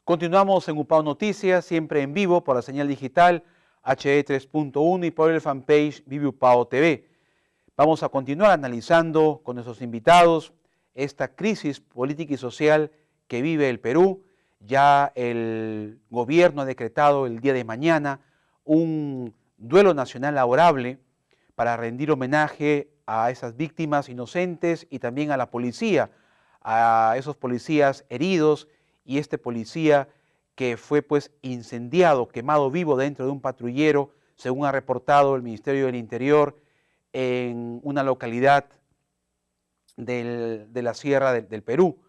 Continuamos en UPAO Noticias, siempre en vivo por la señal digital HE 3.1 y por el fanpage Vive UPAO TV. Vamos a continuar analizando con nuestros invitados esta crisis política y social que vive el Perú. Ya el gobierno ha decretado el día de mañana un duelo nacional laborable para rendir homenaje a esas víctimas inocentes y también a la policía, a esos policías heridos y este policía que fue pues incendiado, quemado vivo dentro de un patrullero, según ha reportado el Ministerio del Interior, en una localidad de la Sierra del Perú.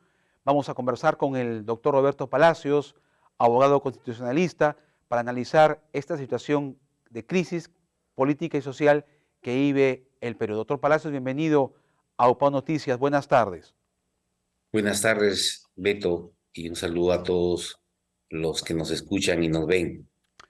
Vamos a conversar con el doctor Roberto Palacios, abogado constitucionalista, para analizar esta situación de crisis política y social que vive el Perú. Doctor Palacios, bienvenido a UPAO Noticias. Buenas tardes. Buenas tardes, Beto, y un saludo a todos los que nos escuchan y nos ven.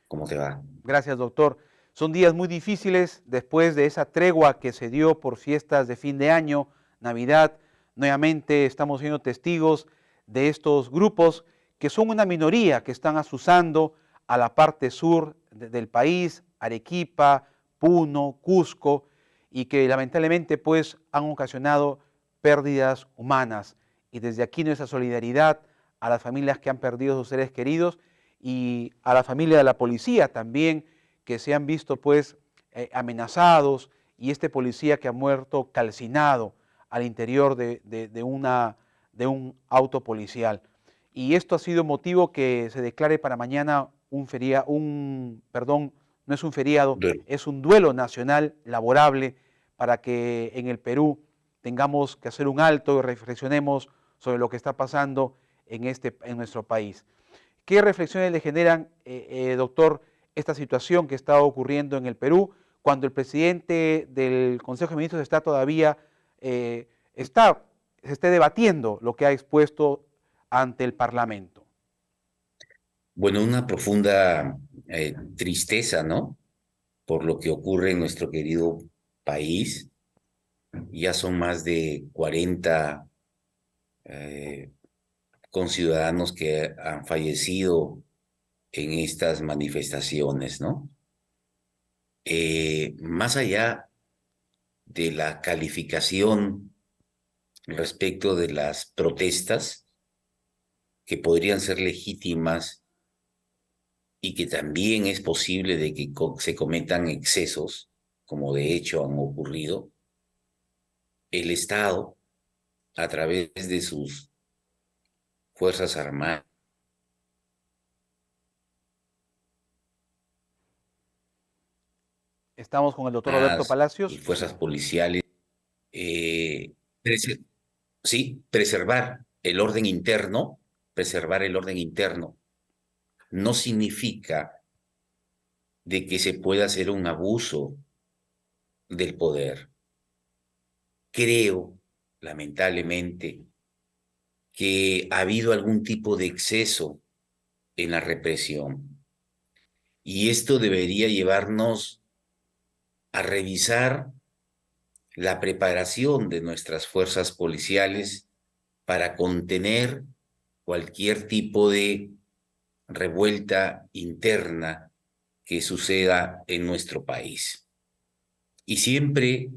¿Cómo te va? Gracias, doctor. Son días muy difíciles después de esa tregua que se dio por fiestas de fin de año, Navidad. Nuevamente estamos siendo testigos de estos grupos que son una minoría que están asusando a la parte sur del país, Arequipa, Puno, Cusco, y que lamentablemente pues han ocasionado pérdidas humanas. Y desde aquí nuestra solidaridad a las familias que han perdido a sus seres queridos y a la familia de la policía también, que se han visto pues amenazados, y este policía que ha muerto calcinado al interior de un auto policial. Y esto ha sido motivo que se declare para mañana no es un feriado, Duelo. es un duelo nacional laborable para que en el Perú tengamos que hacer un alto y reflexionemos sobre lo que está pasando en nuestro país. ¿Qué reflexiones le generan, doctor, esta situación que está ocurriendo en el Perú cuando el presidente del Consejo de Ministros está todavía, se esté debatiendo lo que ha expuesto ante el Parlamento? Bueno, una profunda tristeza, ¿no? Por lo que ocurre en nuestro querido país. Ya son más de 40 eh, conciudadanos que han fallecido en estas manifestaciones, ¿no? Más allá de la calificación respecto de las protestas, que podrían ser legítimas y que también es posible de que se cometan excesos, como de hecho han ocurrido, el Estado, a través de sus Fuerzas Armadas Estamos con el doctor Roberto y Palacios. fuerzas policiales, eh, prese- sí, preservar el orden interno, no significa de que se pueda hacer un abuso del poder. Creo, lamentablemente, que ha habido algún tipo de exceso en la represión. Y esto debería llevarnos a revisar la preparación de nuestras fuerzas policiales para contener cualquier tipo de revuelta interna que suceda en nuestro país. Y siempre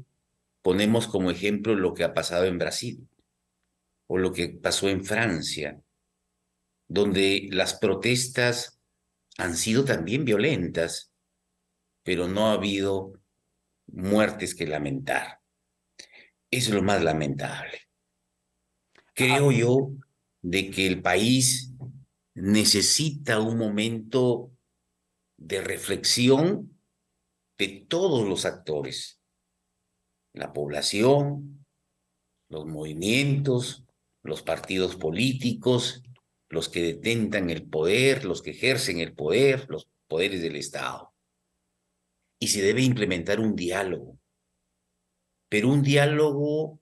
ponemos como ejemplo lo que ha pasado en Brasil o lo que pasó en Francia, donde las protestas han sido también violentas, pero no ha habido muertes que lamentar. Eso es lo más lamentable. Ah, Creo yo de que el país necesita un momento de reflexión de todos los actores, la población, los movimientos, los partidos políticos, los que detentan el poder, los que ejercen el poder, los poderes del Estado. Y se debe implementar un diálogo, pero un diálogo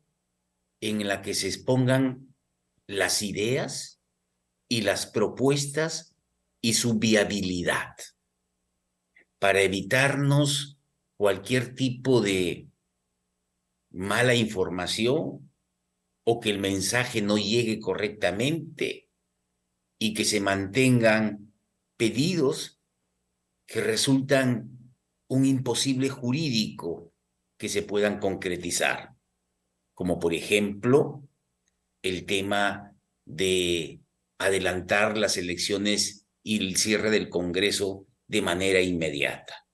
en la que se expongan las ideas y las propuestas y su viabilidad para evitarnos cualquier tipo de mala información o que el mensaje no llegue correctamente y que se mantengan pedidos que resultan un imposible jurídico que se puedan concretizar, como por ejemplo el tema de adelantar las elecciones y el cierre del Congreso de manera inmediata.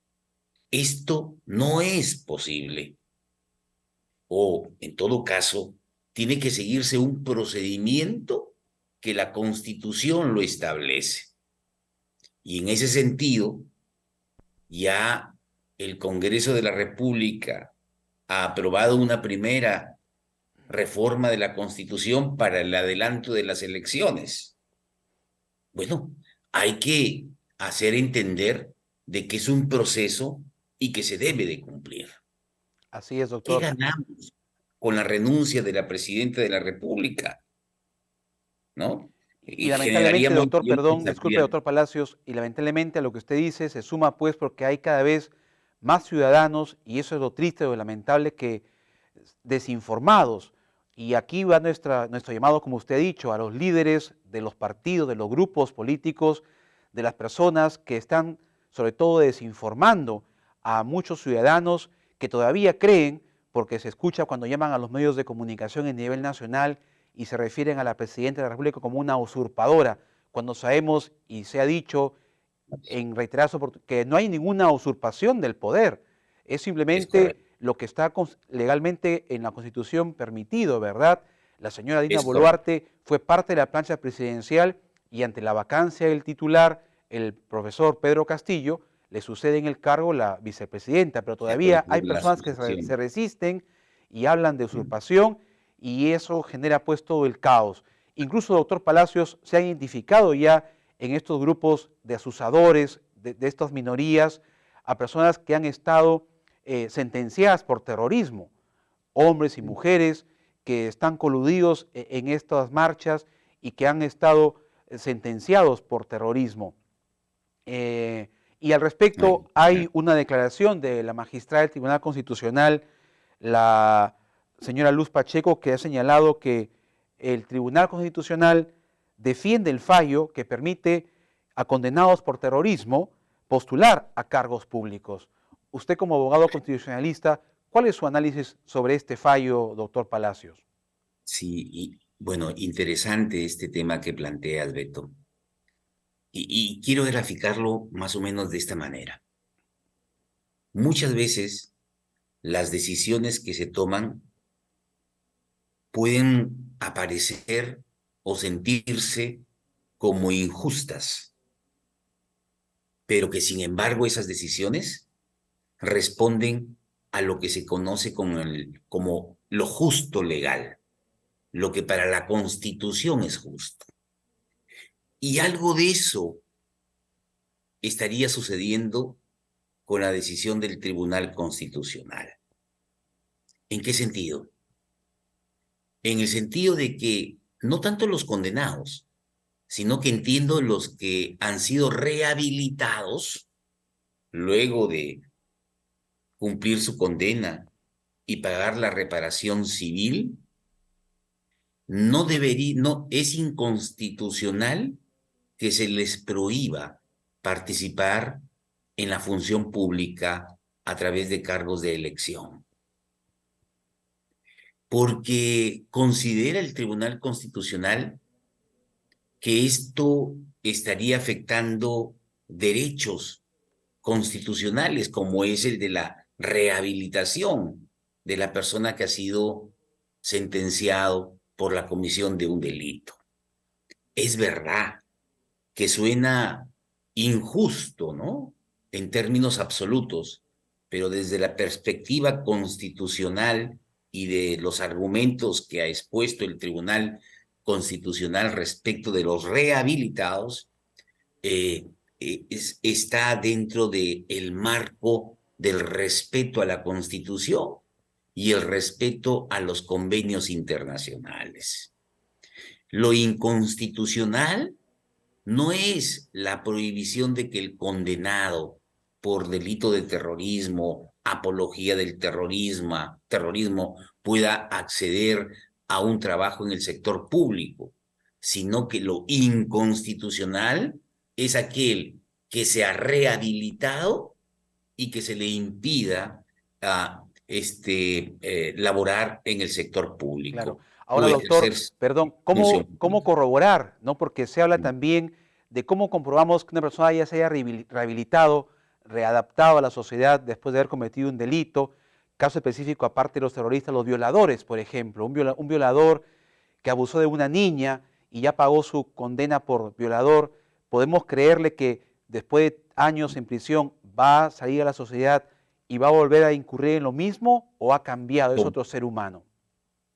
Esto no es posible, o en todo caso, tiene que seguirse un procedimiento que la Constitución lo establece. Y en ese sentido, ya el Congreso de la República ha aprobado una primera reforma de la Constitución para el adelanto de las elecciones. Bueno, hay que hacer entender de que es un proceso y que se debe de cumplir. Así es, ¿Qué doctor. ganamos con la renuncia de la Presidenta de la República? ¿No? Y Y lamentablemente, generaríamos doctor, perdón, millones disculpe, abiertos. doctor Palacios, y lamentablemente a lo que usted dice se suma pues porque hay cada vez más ciudadanos, y eso es lo triste o lo lamentable, que desinformados. Y aquí va nuestro llamado, como usted ha dicho, a los líderes de los partidos, de los grupos políticos, de las personas que están sobre todo desinformando a muchos ciudadanos que todavía creen, porque se escucha cuando llaman a los medios de comunicación a nivel nacional y se refieren a la Presidenta de la República como una usurpadora, cuando sabemos y se ha dicho en reiteradas oportunidades que no hay ninguna usurpación del poder, es Es simplemente correcto, lo que está legalmente en la Constitución permitido, ¿verdad? La señora Dina es correcto. Boluarte fue parte de la plancha presidencial y ante la vacancia del titular, el profesor Pedro Castillo le sucede en el cargo la vicepresidenta, pero Se todavía hay aprovechó la personas que se sucesión. resisten y hablan de usurpación y eso genera pues todo el caos. Incluso, doctor Palacios, se ha identificado ya en estos grupos de asusadores, de estas minorías, a personas que han estado sentenciadas por terrorismo, hombres y mujeres que están coludidos en estas marchas y que han estado sentenciados por terrorismo. Y al respecto Ay, hay una declaración de la magistrada del Tribunal Constitucional, la señora Luz Pacheco, que ha señalado que el Tribunal Constitucional defiende el fallo que permite a condenados por terrorismo postular a cargos públicos. Usted como abogado constitucionalista, ¿cuál es su análisis sobre este fallo, doctor Palacios? sí, y bueno, interesante este tema que planteas, Beto. Y quiero graficarlo más o menos de esta manera. Muchas veces las decisiones que se toman pueden aparecer o sentirse como injustas, pero que sin embargo esas decisiones responden a lo que se conoce como lo justo legal, lo que para la Constitución es justo. Y algo de eso estaría sucediendo con la decisión del Tribunal Constitucional. ¿En qué sentido? En el sentido de que no tanto los condenados, sino que entiendo los que han sido rehabilitados luego de cumplir su condena y pagar la reparación civil, no es inconstitucional que se les prohíba participar en la función pública a través de cargos de elección, porque considera el Tribunal Constitucional que esto estaría afectando derechos constitucionales, como es el de la rehabilitación de la persona que ha sido sentenciado por la comisión de un delito. Es verdad que suena injusto, ¿no? En términos absolutos, pero desde la perspectiva constitucional y de los argumentos que ha expuesto el Tribunal Constitucional respecto de los rehabilitados, eh, está dentro del marco del respeto a la Constitución y el respeto a los convenios internacionales. Lo inconstitucional no es la prohibición de que el condenado por delito de terrorismo, apología del terrorismo pueda acceder a un trabajo en el sector público, sino que lo inconstitucional es aquel que se ha rehabilitado y que se le impida laborar en el sector Claro. público Ahora, o ejercer doctor, perdón, función ¿cómo pública. corroborar? ¿No? Porque se habla también de cómo comprobamos que una persona ya se haya rehabilitado, readaptado a la sociedad después de haber cometido un delito. Caso específico, aparte de los terroristas, los violadores, por ejemplo. Un violador que abusó de una niña y ya pagó su condena por violador. ¿Podemos creerle que después de años en prisión va a salir a la sociedad y va a volver a incurrir en lo mismo o ha cambiado? Es otro ser humano.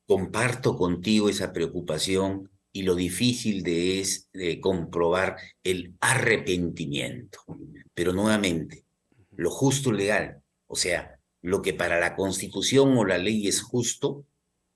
Comparto contigo esa preocupación y lo difícil es comprobar el arrepentimiento. Pero nuevamente, lo justo legal, o sea, lo que para la Constitución o la ley es justo,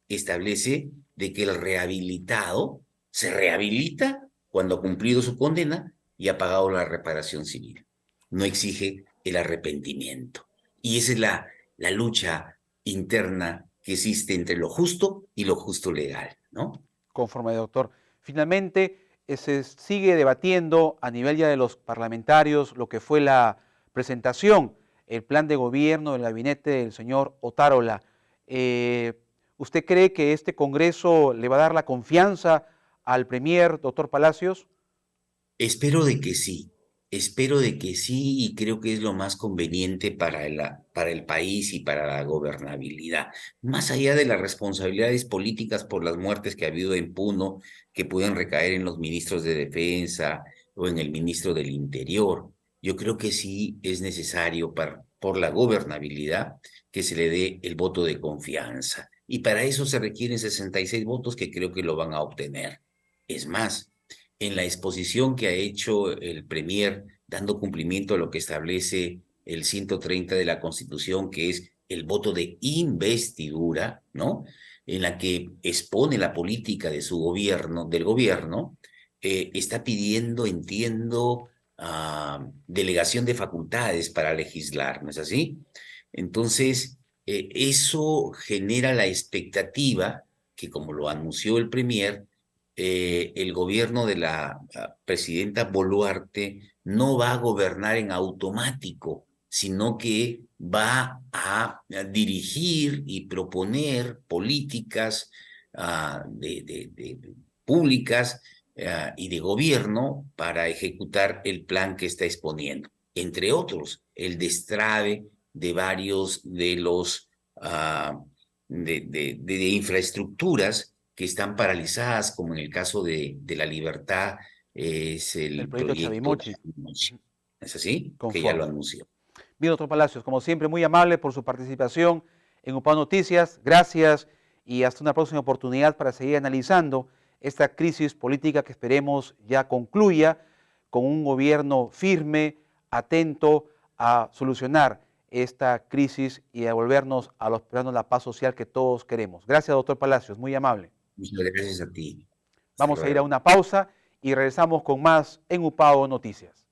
establece de que el rehabilitado se rehabilita cuando ha cumplido su condena y ha pagado la reparación civil. No exige el arrepentimiento. Y esa es la lucha interna que existe entre lo justo y lo justo legal, ¿no? Conforme, doctor. Finalmente, se sigue debatiendo a nivel ya de los parlamentarios lo que fue la presentación, el plan de gobierno del gabinete del señor Otárola. ¿Usted cree que este Congreso le va a dar la confianza al Premier, doctor Palacios? Espero de que sí y creo que es lo más conveniente para el país y para la gobernabilidad. Más allá de las responsabilidades políticas por las muertes que ha habido en Puno, que pueden recaer en los ministros de Defensa o en el ministro del Interior, yo creo que sí es necesario por la gobernabilidad que se le dé el voto de confianza. Y para eso se requieren 66 votos que creo que lo van a obtener. Es más, en la exposición que ha hecho el Premier, dando cumplimiento a lo que establece el 130 de la Constitución, que es el voto de investidura, ¿no? En la que expone la política de su gobierno, del gobierno, está pidiendo, entiendo, delegación de facultades para legislar, ¿no es así? Entonces, eso genera la expectativa que, como lo anunció el Premier, el gobierno de la presidenta Boluarte no va a gobernar en automático, sino que va a dirigir y proponer políticas públicas y de gobierno para ejecutar el plan que está exponiendo. Entre otros, el destrave de varios de los de infraestructuras que están paralizadas, como en el caso de La Libertad, es El el proyecto proyecto Chavimochi. Chavimochi. ¿Es así? Que ya lo Conforme. anunció. Bien, doctor Palacios, como siempre, muy amable por su participación en UPA Noticias. Gracias y hasta una próxima oportunidad para seguir analizando esta crisis política que esperemos ya concluya con un gobierno firme, atento a solucionar esta crisis y a devolvernos a los peruanos la paz social que todos queremos. Gracias, doctor Palacios, muy amable. Muchas gracias a ti. Hasta Vamos a ir a luego. una pausa y regresamos con más en UPAO Noticias.